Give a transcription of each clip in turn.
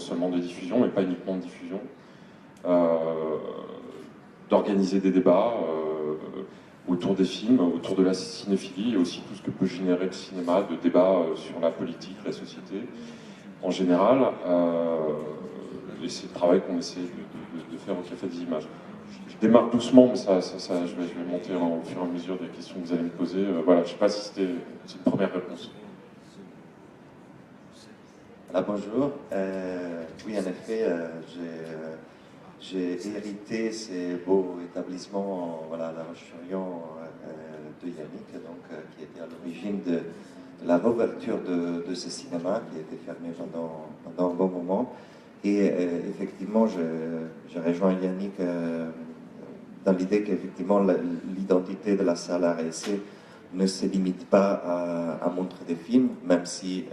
seulement de diffusion, mais pas uniquement de diffusion, d'organiser des débats autour des films, autour de la cinéphilie, et aussi tout ce que peut générer le cinéma, de débats sur la politique, la société en général. Et c'est le travail qu'on essaie de faire au Café des Images. Je démarre doucement, mais je vais monter au fur et à mesure des questions que vous allez me poser. Voilà, je ne sais pas si c'était une première réponse. Bonjour. Oui, en effet, j'ai hérité ces beaux établissements, voilà, La Roche-sur-Yon de Yannick, donc, qui était à l'origine de la réouverture de ce cinéma qui a été fermé pendant un bon moment. Et effectivement, je rejoins Yannick dans l'idée qu'effectivement l'identité de la salle RSC ne se limite pas à montrer des films, même si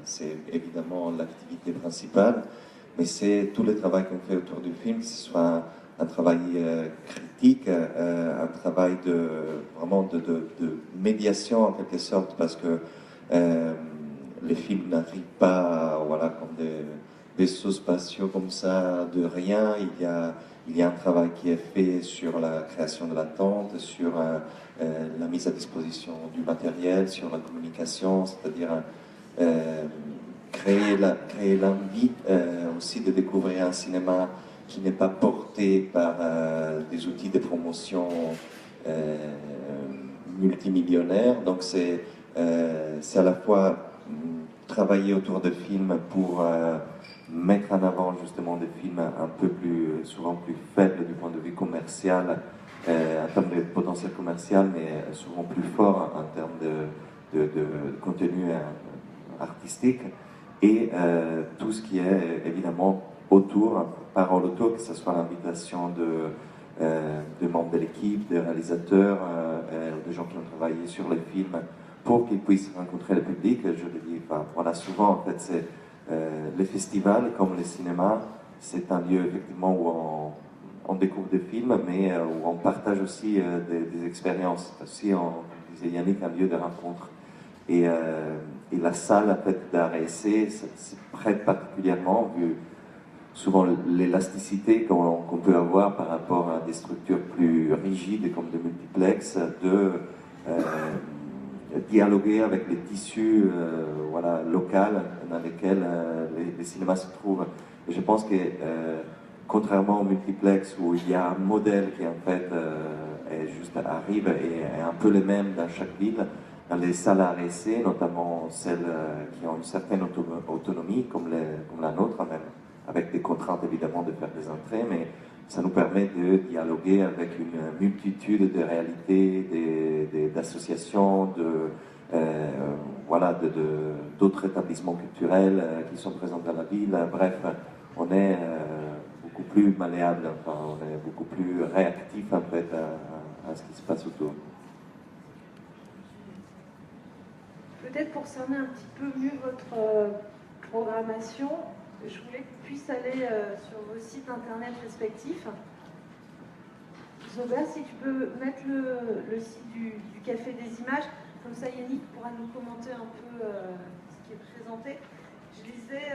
c'est évidemment l'activité principale, mais c'est tout le travail qu'on fait autour du film, que ce soit un travail critique, un travail vraiment de médiation en quelque sorte, parce que les films n'arrivent pas, voilà, comme des vaisseaux spatiaux comme ça, de rien. Il y a un travail qui est fait sur la création de l'attente, sur la mise à disposition du matériel, sur la communication, c'est-à-dire créer l'envie aussi de découvrir un cinéma qui n'est pas porté par des outils de promotion multimillionnaires. Donc c'est à la fois travailler autour de films pour mettre en avant justement des films un peu souvent plus faibles du point de vue commercial, en termes de potentiel commercial, mais souvent plus fort en termes de contenu artistique, et tout ce qui est évidemment autour, parole autour, que ce soit l'invitation de membres de l'équipe, des réalisateurs, des gens qui ont travaillé sur les films, pour qu'ils puissent rencontrer le public. Je le dis, enfin, voilà, souvent en fait c'est les festivals comme les cinémas, c'est un lieu effectivement où on découvre des films, mais où on partage aussi des expériences. Aussi, on disait Yannick, un lieu de rencontre. Et la salle en fait, d'art et essai se prête particulièrement, vu souvent l'élasticité qu'on peut avoir par rapport à des structures plus rigides comme des multiplex, de dialoguer avec les tissus voilà, locaux dans lesquels les cinémas se trouvent. Et je pense que contrairement au multiplex où il y a un modèle qui en fait arrive et est un peu le même dans chaque ville, dans les salles à essai, notamment celles qui ont une certaine autonomie, comme la nôtre, même avec des contraintes évidemment de faire des entrées, mais ça nous permet de dialoguer avec une multitude de réalités, d'associations, voilà, d'autres établissements culturels qui sont présents dans la ville. Bref, on est beaucoup plus malléable, enfin, on est beaucoup plus réactif en fait à ce qui se passe autour. Peut-être pour cerner un petit peu mieux votre programmation, je voulais qu'on puisse aller sur vos sites internet respectifs. Zober, si tu peux mettre le site du Café des Images, comme ça Yannick pourra nous commenter un peu ce qui est présenté. Je lisais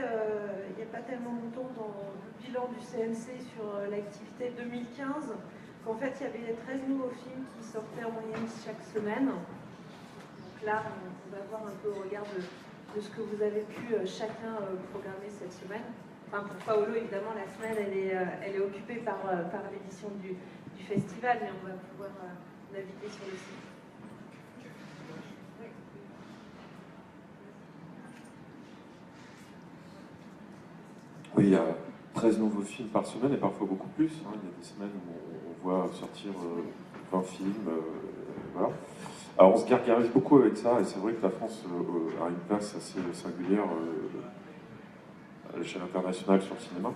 il n'y a pas tellement longtemps dans le bilan du CNC sur l'activité 2015 qu'en fait il y avait 13 nouveaux films qui sortaient en moyenne chaque semaine. Donc là, on va voir un peu au regard de ce que vous avez pu chacun programmer cette semaine. Enfin, pour Paolo, évidemment, la semaine, elle est occupée par l'édition du festival, mais on va pouvoir naviguer sur le site. Oui, il y a 13 nouveaux films par semaine et parfois beaucoup plus. Hein. Il y a des semaines où on voit sortir 20 films. Voilà. Alors on se gargarise beaucoup avec ça et c'est vrai que la France a une place assez singulière à l'échelle internationale sur le cinéma.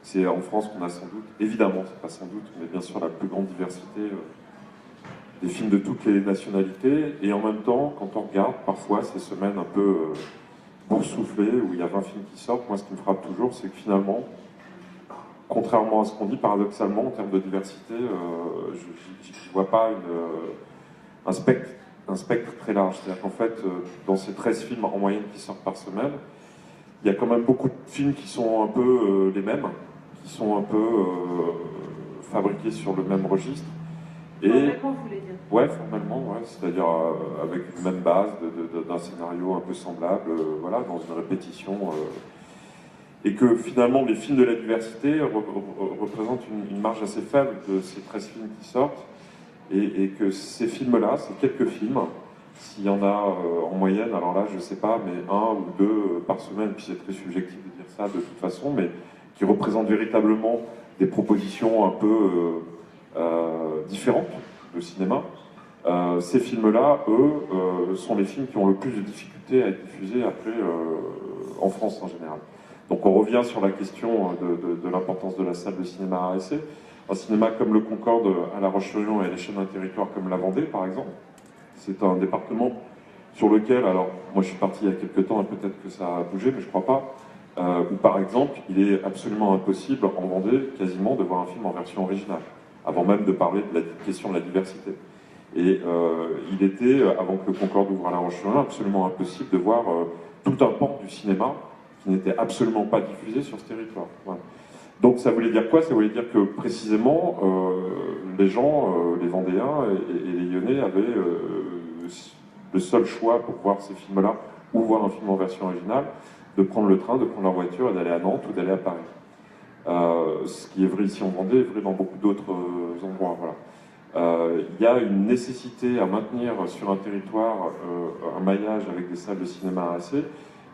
C'est en France qu'on a sans doute, évidemment, c'est pas sans doute, mais bien sûr la plus grande diversité des films de toutes les nationalités. Et en même temps, quand on regarde parfois ces semaines un peu boursouflées où il y a 20 films qui sortent, moi ce qui me frappe toujours, c'est que finalement, contrairement à ce qu'on dit, paradoxalement, en termes de diversité, je ne vois pas un spectre très large. C'est-à-dire qu'en fait, dans ces 13 films en moyenne qui sortent par semaine, il y a quand même beaucoup de films qui sont un peu les mêmes, qui sont un peu fabriqués sur le même registre. Et, formellement, vous voulez dire? ouais, formellement, ouais, c'est-à-dire avec une même base d'un scénario un peu semblable, voilà, dans une répétition. Et que finalement, les films de la diversité représentent une marge assez faible de ces 13 films qui sortent. Et que ces films-là, ces quelques films, s'il y en a en moyenne, alors là, je ne sais pas, mais un ou deux par semaine, puis c'est très subjectif de dire ça de toute façon, mais qui représentent véritablement des propositions un peu différentes de cinéma. Ces films-là, eux, sont les films qui ont le plus de difficultés à être diffusés après en France en général. Donc on revient sur la question de l'importance de la salle de cinéma à essai. Un cinéma comme le Concorde à La Roche-sur-Yon et à l'échelle d'un territoire comme la Vendée, par exemple. C'est un département sur lequel, alors moi je suis parti il y a quelques temps et peut-être que ça a bougé, mais je crois pas, où par exemple il est absolument impossible en Vendée quasiment de voir un film en version originale, avant même de parler de la question de la diversité. Et il était, avant que le Concorde ouvre à La Roche-sur-Yon, absolument impossible de voir tout un pan du cinéma qui n'était absolument pas diffusé sur ce territoire. Voilà. Donc ça voulait dire quoi? Ça voulait dire que précisément les gens, les Vendéens et les Lyonnais avaient le seul choix pour voir ces films-là ou voir un film en version originale, de prendre le train, de prendre leur voiture et d'aller à Nantes ou d'aller à Paris. Ce qui est vrai ici en Vendée est vrai dans beaucoup d'autres endroits. Voilà. Il y a une nécessité à maintenir sur un territoire un maillage avec des salles de cinéma assez,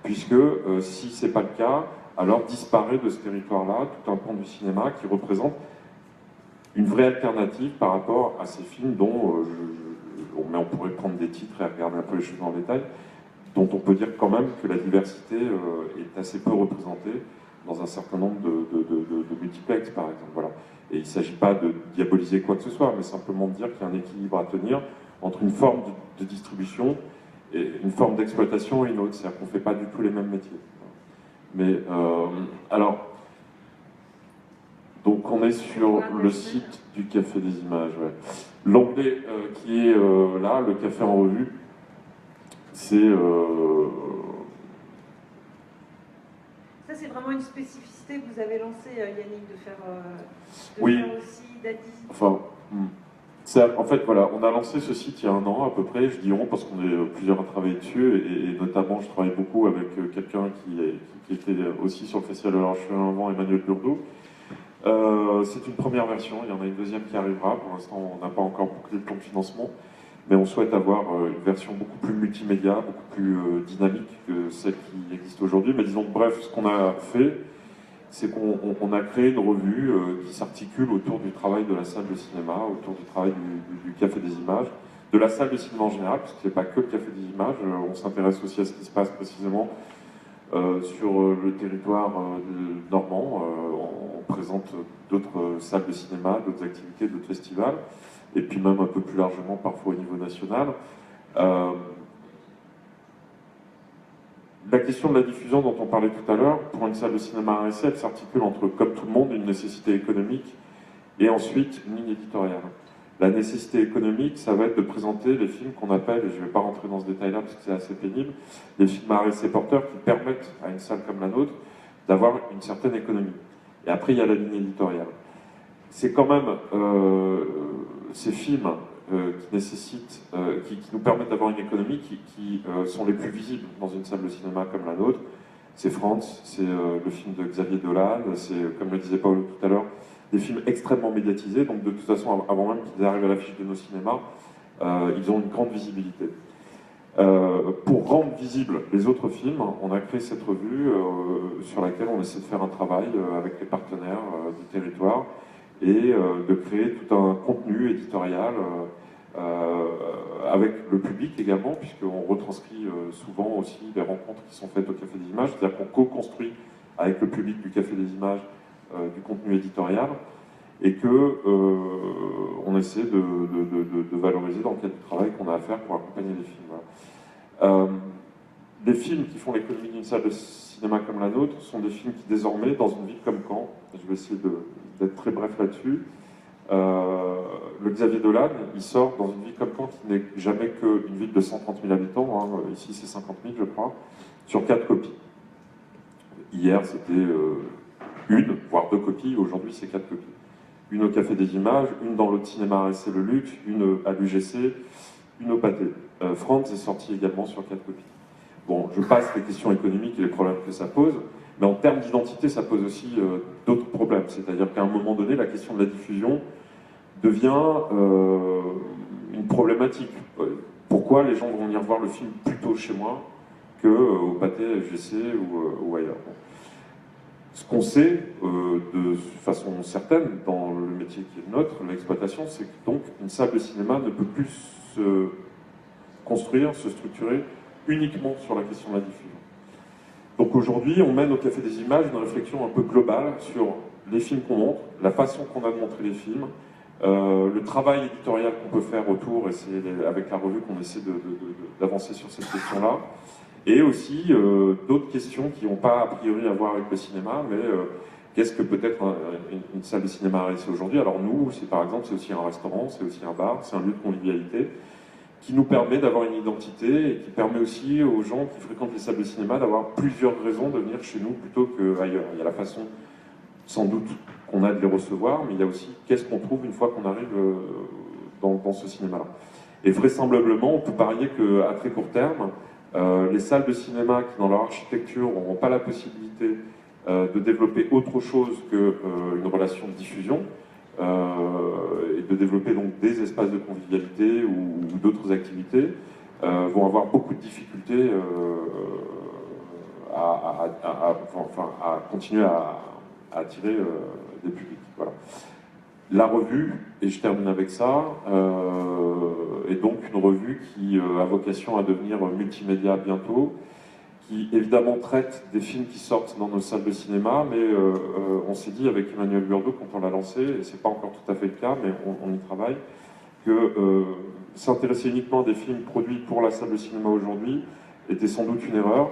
puisque si ce n'est pas le cas, alors disparaît de ce territoire-là tout un pan du cinéma qui représente une vraie alternative par rapport à ces films dont, mais on pourrait prendre des titres et regarder un peu les choses dans le détail, dont on peut dire quand même que la diversité est assez peu représentée dans un certain nombre de multiplex, par exemple. Voilà. Et il ne s'agit pas de diaboliser quoi que ce soit, mais simplement de dire qu'il y a un équilibre à tenir entre une forme de distribution et une forme d'exploitation et une autre. C'est-à-dire qu'on ne fait pas du tout les mêmes métiers. Mais alors, donc on est sur le site du Café des Images. Ouais. L'onglet qui est là, le Café en revue, c'est... Ça, c'est vraiment une spécificité que vous avez lancée, Yannick, de faire, oui. Faire aussi d'Addis. Enfin, en fait, voilà, on a lancé ce site il y a un an à peu près, je dis on parce qu'on est plusieurs à travailler dessus, et notamment je travaille beaucoup avec quelqu'un qui était aussi sur le festival de la Roche-sur-Yon avant, Emmanuel Burdeau. C'est une première version, il y en a une deuxième qui arrivera, pour l'instant on n'a pas encore bouclé le plan de financement, mais on souhaite avoir une version beaucoup plus multimédia, beaucoup plus dynamique que celle qui existe aujourd'hui. Mais disons, bref, ce qu'on a fait, c'est qu'on a créé une revue qui s'articule autour du travail de la salle de cinéma, autour du travail du Café des Images, de la salle de cinéma en général, parce que ce n'est pas que le Café des Images, on s'intéresse aussi à ce qui se passe précisément sur le territoire normand. On présente d'autres salles de cinéma, d'autres activités, d'autres festivals, et puis même un peu plus largement parfois au niveau national. La question de la diffusion dont on parlait tout à l'heure, pour une salle de cinéma à essai, elle s'articule entre, comme tout le monde, une nécessité économique et ensuite une ligne éditoriale. La nécessité économique, ça va être de présenter les films qu'on appelle, et je ne vais pas rentrer dans ce détail-là parce que c'est assez pénible, des films à essai porteurs qui permettent à une salle comme la nôtre d'avoir une certaine économie. Et après, il y a la ligne éditoriale. C'est quand même ces films qui nécessitent, qui nous permettent d'avoir une économie qui sont les plus visibles dans une salle de cinéma comme la nôtre. C'est France, c'est le film de Xavier Dolan, c'est, comme le disait Paolo tout à l'heure, des films extrêmement médiatisés, donc de toute façon, avant même qu'ils arrivent à l'affiche de nos cinémas, ils ont une grande visibilité. Pour rendre visibles les autres films, on a créé cette revue sur laquelle on essaie de faire un travail avec les partenaires du territoire et de créer tout un contenu éditorial avec le public également, puisqu'on retranscrit souvent aussi les rencontres qui sont faites au Café des Images, c'est-à-dire qu'on co-construit avec le public du Café des Images du contenu éditorial, et que on essaie de valoriser dans le cadre du travail qu'on a à faire pour accompagner les films. Voilà. Les films qui font l'économie d'une salle de cinéma comme la nôtre sont des films qui désormais, dans une ville comme Caen, je vais essayer d'être très bref là-dessus, le Xavier Dolan, il sort dans une ville comme Caen qui n'est jamais qu'une ville de 130 000 habitants, hein. Ici c'est 50 000 je crois, sur 4 copies. Hier, c'était une, voire 2 copies. Aujourd'hui, c'est 4 copies. Une au Café des Images, une dans l'autre cinéma RSC Le Luxe, une à l'UGC, une au Pâté. Franz est sorti également sur 4 copies. Bon, je passe les questions économiques et les problèmes que ça pose, mais en termes d'identité, ça pose aussi d'autres problèmes. C'est-à-dire qu'à un moment donné, la question de la diffusion devient une problématique. Pourquoi les gens vont venir voir le film plutôt chez moi qu'au Pâté, FGC ou ailleurs? Bon. Ce qu'on sait de façon certaine dans le métier qui est le nôtre, l'exploitation, c'est que donc une salle de cinéma ne peut plus se construire, se structurer uniquement sur la question de la diffusion. Donc aujourd'hui, on mène au Café des Images une réflexion un peu globale sur les films qu'on montre, la façon qu'on a de montrer les films, le travail éditorial qu'on peut faire autour, et c'est avec la revue qu'on essaie d'avancer sur cette question-là, et aussi d'autres questions qui n'ont pas a priori à voir avec le cinéma, mais qu'est-ce que peut être une salle de cinéma RSC aujourd'hui? Alors nous, c'est par exemple, c'est aussi un restaurant, c'est aussi un bar, c'est un lieu de convivialité qui nous permet d'avoir une identité et qui permet aussi aux gens qui fréquentent les salles de cinéma d'avoir plusieurs raisons de venir chez nous plutôt qu'ailleurs. Il y a la façon, sans doute, qu'on a de les recevoir, mais il y a aussi qu'est-ce qu'on trouve une fois qu'on arrive dans ce cinéma-là. Et vraisemblablement, on peut parier qu'à très court terme, les salles de cinéma qui, dans leur architecture, n'auront pas la possibilité de développer autre chose qu'une relation de diffusion, et de développer donc des espaces de convivialité ou d'autres activités, vont avoir beaucoup de difficultés à continuer à attirer des publics. Voilà. La revue, et je termine avec ça, est donc une revue qui a vocation à devenir multimédia bientôt, qui évidemment traite des films qui sortent dans nos salles de cinéma, mais on s'est dit avec Emmanuel Burdeau quand on l'a lancé, et c'est pas encore tout à fait le cas, mais on y travaille, que s'intéresser uniquement à des films produits pour la salle de cinéma aujourd'hui était sans doute une erreur,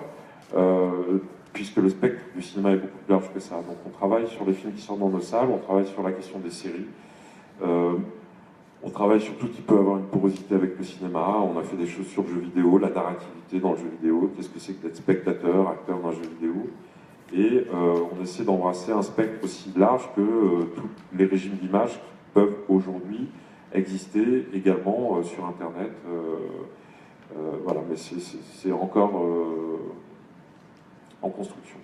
puisque le spectre du cinéma est beaucoup plus large que ça. Donc on travaille sur les films qui sortent dans nos salles, on travaille sur la question des séries, on travaille sur tout ce qui peut avoir une porosité avec le cinéma, on a fait des choses sur le jeu vidéo, la narrativité dans le jeu vidéo, qu'est-ce que c'est que d'être spectateur, acteur d'un jeu vidéo, et on essaie d'embrasser un spectre aussi large que tous les régimes d'image qui peuvent aujourd'hui exister également sur Internet. Voilà, mais c'est encore en construction.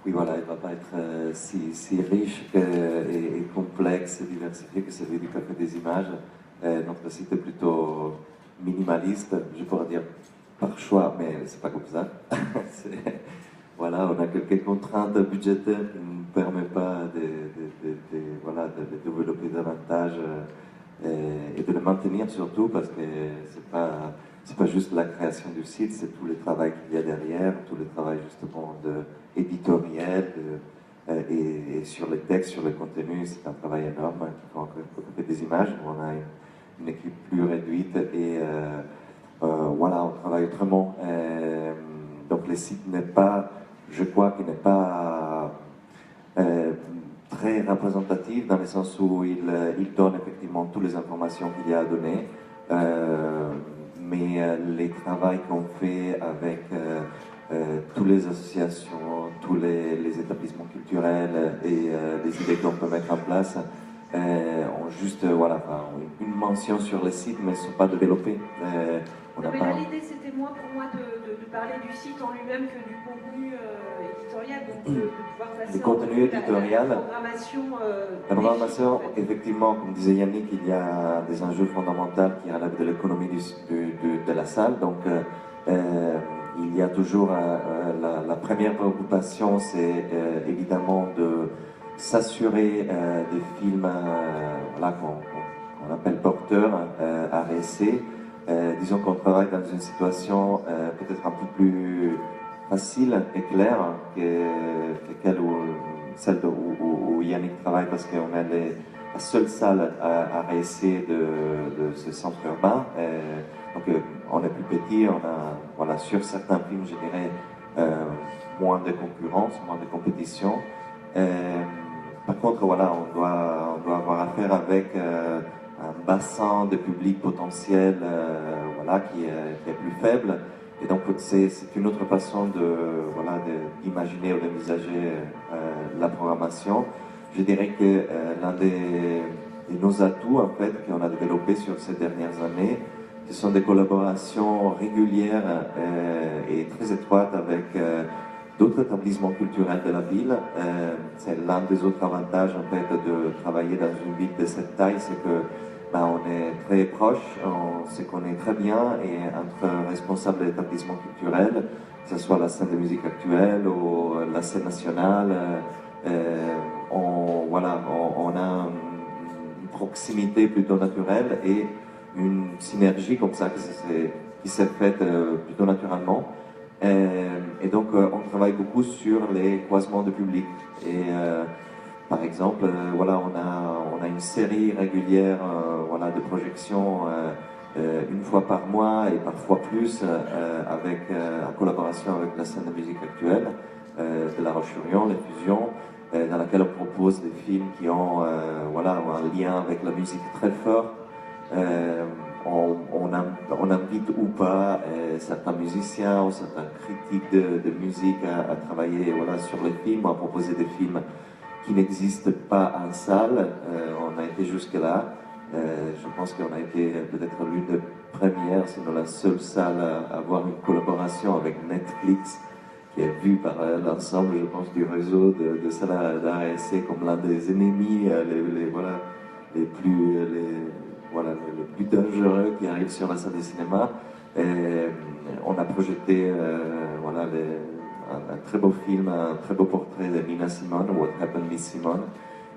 Oui, voilà, il ne va pas être si riche et complexe et diversifié que celui du Café des Images. Notre site est plutôt minimaliste, je pourrais dire par choix, mais c'est pas comme ça. Voilà, on a quelques contraintes budgétaires qui ne nous permettent pas voilà, de développer davantage et de le maintenir surtout parce que c'est pas juste la création du site, c'est tout le travail qu'il y a derrière, tout le travail justement éditorial et sur les textes, sur le contenu, c'est un travail énorme qui fait encore des images. On a une équipe plus réduite et voilà, on travaille autrement. Donc le site n'est pas, je crois qu'il n'est pas très représentatif dans le sens où il donne effectivement toutes les informations qu'il y a à donner. Mais les travaux qu'on fait avec toutes les associations, tous les établissements culturels et les idées qu'on peut mettre en place ont juste voilà, une mention sur le site, mais ne sont pas développées. L'idée, c'était pour moi de parler du site en lui-même que du contenu éditorial, donc de pouvoir passer le contenu éditorial, la programmation. La programmation, effectivement, comme disait Yannick, il y a des enjeux fondamentaux qui relèvent de l'économie de la salle. Donc, il y a toujours la première préoccupation, c'est évidemment de s'assurer des films voilà, qu'on appelle porteurs, RSC. Disons qu'on travaille dans une situation peut-être un peu plus facile et claire que celle où Yannick travaille parce qu'on est la seule salle à RSC de ce centre urbain. Donc on est plus petit, on a voilà, sur certains films, je dirais, moins de concurrence, moins de compétition. Par contre, voilà, on doit avoir affaire avec un bassin de public potentiel voilà, qui est plus faible. Et donc c'est une autre façon voilà, d'imaginer ou d'envisager la programmation. Je dirais que l'un de nos atouts en fait, qu'on a développé sur ces dernières années, ce sont des collaborations régulières et très étroites avec d'autres établissements culturels de la ville. C'est l'un des autres avantages en fait, de travailler dans une ville de cette taille, c'est que on est très proche, on se connaît très bien, et entre responsables d'établissements culturels, que ce soit la scène de musique actuelle ou la scène nationale, on a une proximité plutôt naturelle et une synergie comme ça qui s'est faite plutôt naturellement. Et donc, on travaille beaucoup sur les croisements de public. Et par exemple, voilà, on a une série régulière voilà, de projections une fois par mois et parfois plus, en collaboration avec la scène de musique actuelle de La Roche-sur-Yon, Les Fusions, dans laquelle on propose des films qui ont voilà, un lien avec la musique très fort. On invite ou pas certains musiciens ou certains critiques de musique à travailler voilà, sur les films, à proposer des films qui n'existent pas en salle. On a été jusque-là. Je pense qu'on a été peut-être l'une des premières, sinon la seule salle à avoir une collaboration avec Netflix, qui est vue par l'ensemble, je pense, du réseau de salles d'art et essai comme l'un des ennemis les plus dangereux qui arrivent sur la salle de cinéma. Et on a projeté voilà, un très beau film, un très beau portrait de Nina Simone, What Happened Miss Simone.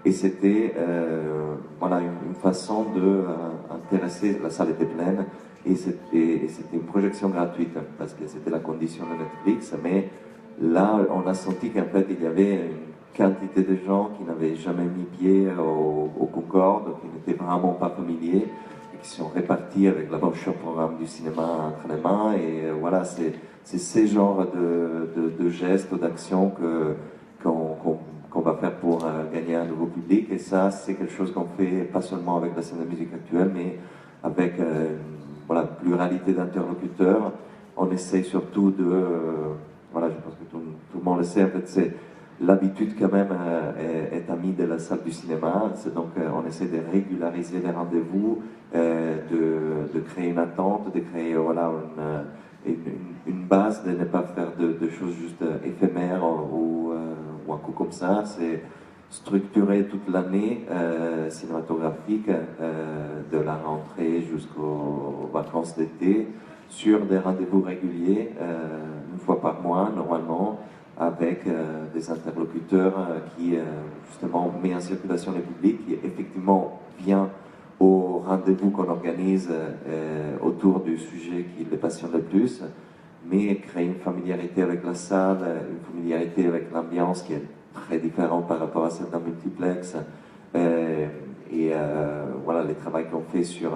Et c'était voilà, une façon d'intéresser, la salle était pleine, et c'était une projection gratuite, parce que c'était la condition de Netflix, mais là, on a senti qu'en fait, il y avait une quantité de gens qui n'avaient jamais mis pied au Concorde, qui n'étaient vraiment pas familiers, et qui sont répartis avec la brochure programme du cinéma entre les mains. Et voilà, c'est ces genres de gestes, d'actions qu'on va faire pour gagner un nouveau public. Et ça, c'est quelque chose qu'on fait pas seulement avec la scène de musique actuelle, mais avec voilà, pluralité d'interlocuteurs. On essaye surtout voilà, je pense que tout le monde le sait, en fait, c'est l'habitude quand même est amie de la salle du cinéma. C'est donc on essaie de régulariser les rendez-vous, de créer une attente, de créer voilà, une base, de ne pas faire de choses juste éphémères ou un coup comme ça. C'est structurer toute l'année cinématographique, de la rentrée jusqu'aux vacances d'été, sur des rendez-vous réguliers, une fois par mois normalement, avec des interlocuteurs qui justement met en circulation le public, qui effectivement vient au rendez-vous qu'on organise autour du sujet qui les passionne le plus, mais crée une familiarité avec la salle, une familiarité avec l'ambiance qui est très différente par rapport à celle d'un multiplex. Voilà, les travaux qu'on fait sur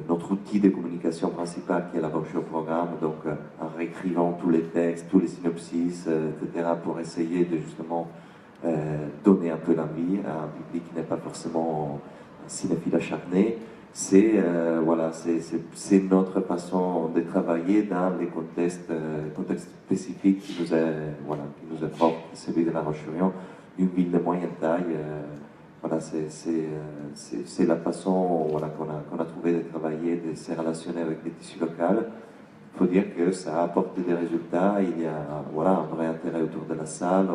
notre outil de communication principal qui est la brochure programme, donc en réécrivant tous les textes, tous les synopsis, etc., pour essayer de justement donner un peu l'envie à un public qui n'est pas forcément un cinéphile acharné. C'est voilà, c'est notre façon de travailler dans les contextes spécifiques qui nous est propre, celui de La Roche-sur-Yon, une ville de moyenne taille. Voilà, c'est la façon voilà, qu'on a trouvé de travailler, de se relationner avec les tissus locaux. Il faut dire que ça a apporté des résultats. Il y a voilà, un vrai intérêt autour de la salle.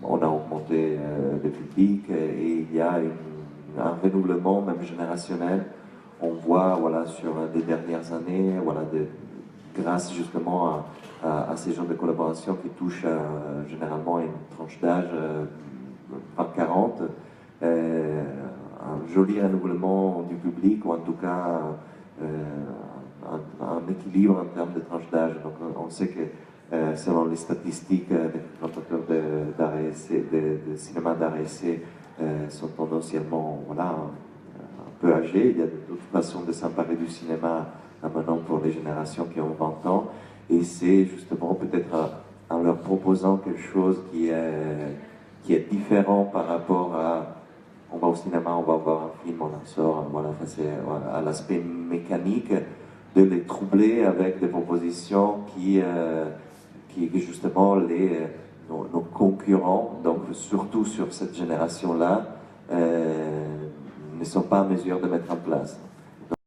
On a augmenté le public et il y a un renouvellement même générationnel. On voit voilà, sur les dernières années, voilà, grâce justement à ces genres de collaboration qui touchent généralement une tranche d'âge par 40, un joli renouvellement du public, ou en tout cas un équilibre en termes de tranche d'âge. Donc on sait que selon les statistiques des fréquentateurs de cinéma d'art et essai sont tendanciellement voilà, un peu âgés. Il y a d'autres façons de s'emparer du cinéma maintenant pour les générations qui ont 20 ans, et c'est justement peut-être en leur proposant quelque chose qui est différent par rapport on va au cinéma, on va voir un film, on en sort. Voilà, c'est voilà, à l'aspect mécanique de les troubler avec des propositions qui justement nos concurrents, donc surtout sur cette génération-là, ne sont pas en mesure de mettre en place.